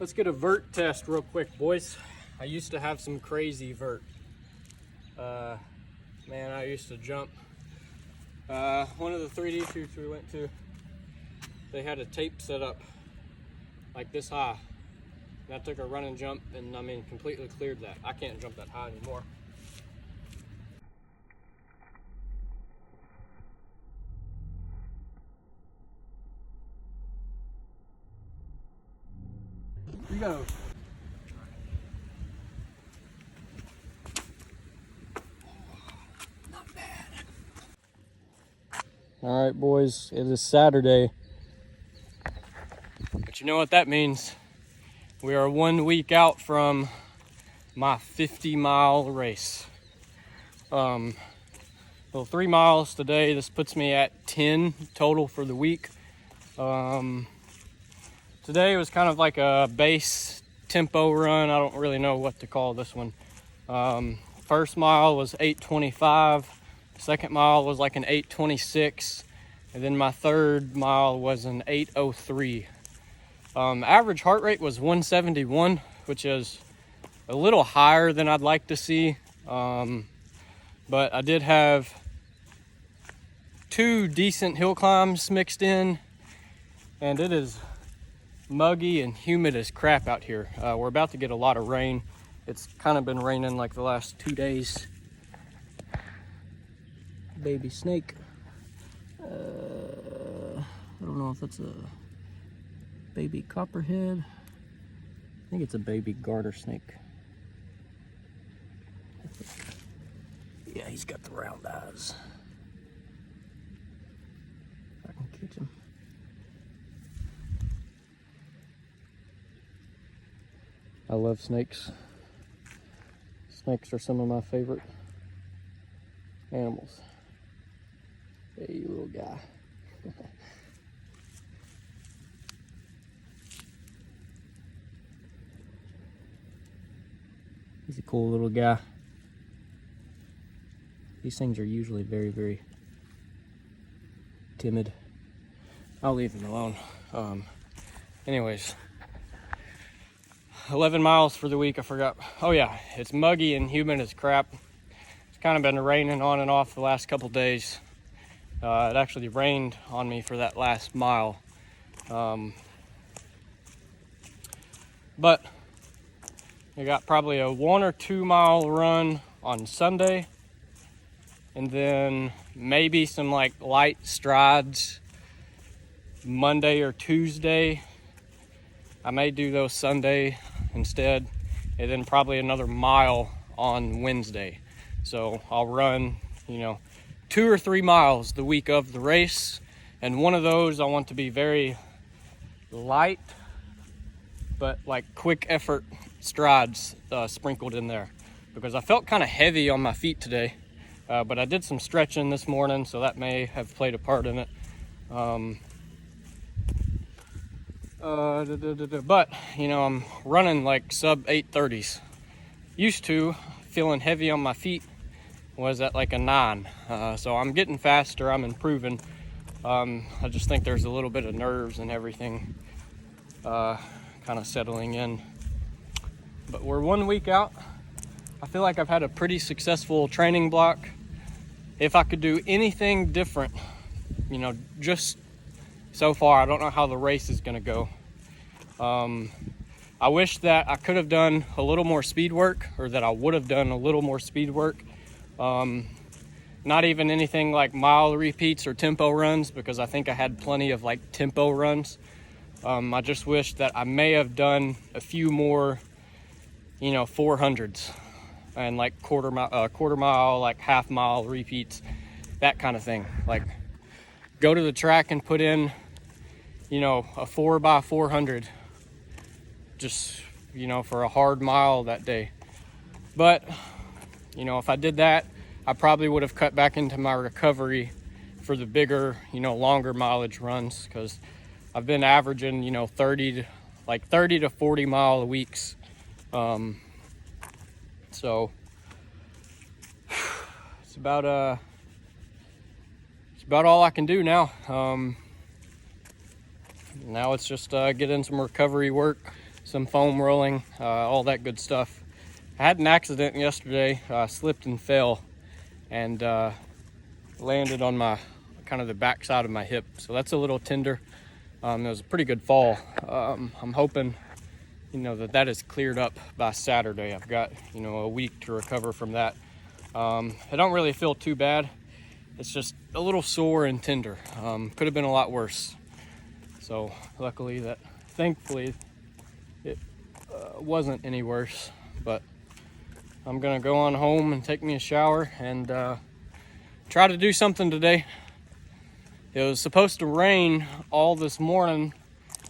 Let's get a vert test real quick, boys. I used to have some crazy vert. Man, I used to jump. One of the 3D shoots we went to, they had a tape set up like this high. And I took a run and jump and I mean completely cleared that. I can't jump that high anymore. Here you go. Not bad. All right, boys, it is Saturday. But you know what that means? We are 1 week out from my 50-mile race. Well, 3 miles today. This puts me at 10 total for the week. Today was kind of like a base tempo run. I don't really know what to call this one. First mile was 8:25. Second mile was like an 8:26. And then my third mile was an 8:03. Average heart rate was 171, which is a little higher than I'd like to see. But I did have 2 decent hill climbs mixed in, and it is muggy and humid as crap out here. We're about to get a lot of rain. It's kind of been raining like the last 2 days. Baby snake. I don't know if that's a baby copperhead. I think it's a baby garter snake. Yeah, he's got the round eyes. If I can catch him. I love snakes. Snakes are some of my favorite animals. Hey, you little guy. He's a cool little guy. These things are usually very, very timid. I'll leave him alone. Anyways. 11 miles for the week, I forgot. Oh yeah, it's muggy and humid as crap. It's kind of been raining on and off the last couple days. It actually rained on me for that last mile. But I got probably a 1 or 2 mile run on Sunday. And then maybe some like light strides Monday or Tuesday. I may do those Sunday instead, and then probably another mile on Wednesday. So I'll run, 2 or 3 miles the week of the race, and one of those I want to be very light, but like quick effort strides sprinkled in there, because I felt kind of heavy on my feet today, but I did some stretching this morning, so that may have played a part in it. But I'm running like sub 8:30s. Used to feeling heavy on my feet was at like a 9. So I'm getting faster, I'm improving. I just think there's a little bit of nerves and everything kind of settling in. But we're 1 week out. I feel like I've had a pretty successful training block. If I could do anything different, just so far, I don't know how the race is going to go. I wish that I could have done a little more speed work, or that I would have done a little more speed work. Not even anything like mile repeats or tempo runs, because I think I had plenty of like tempo runs. I just wish that I may have done a few more, 400s and like quarter mile, like half mile repeats, that kind of thing. Like go to the track and put in, a 4x400, just, for a hard mile that day. But, if I did that, I probably would have cut back into my recovery for the bigger, longer mileage runs, because I've been averaging, 30 to 40 mile a weeks. So it's about all I can do now. Now it's just get in some recovery work, some foam rolling, all that good stuff. I had an accident yesterday, slipped and fell, and landed on my kind of the back side of my hip. So that's a little tender. It was a pretty good fall. I'm hoping, that is cleared up by Saturday. I've got, a week to recover from that. I don't really feel too bad. It's just a little sore and tender. Could have been a lot worse. So thankfully, it wasn't any worse. But I'm gonna go on home and take me a shower and try to do something today. It was supposed to rain all this morning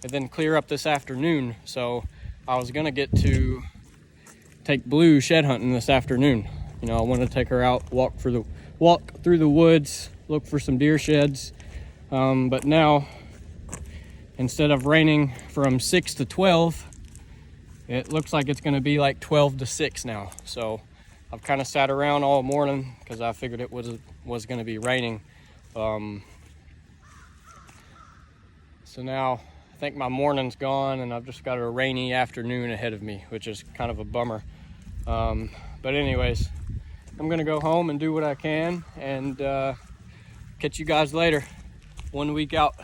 and then clear up this afternoon. So I was gonna get to take Blue shed hunting this afternoon. I want to take her out, walk through the woods, look for some deer sheds. But now, instead of raining from 6 to 12, it looks like it's going to be like 12 to 6 now. So I've kind of sat around all morning because I figured it was going to be raining. So now I think my morning's gone and I've just got a rainy afternoon ahead of me, which is kind of a bummer. But anyways, I'm gonna go home and do what I can and catch you guys later. 1 week out.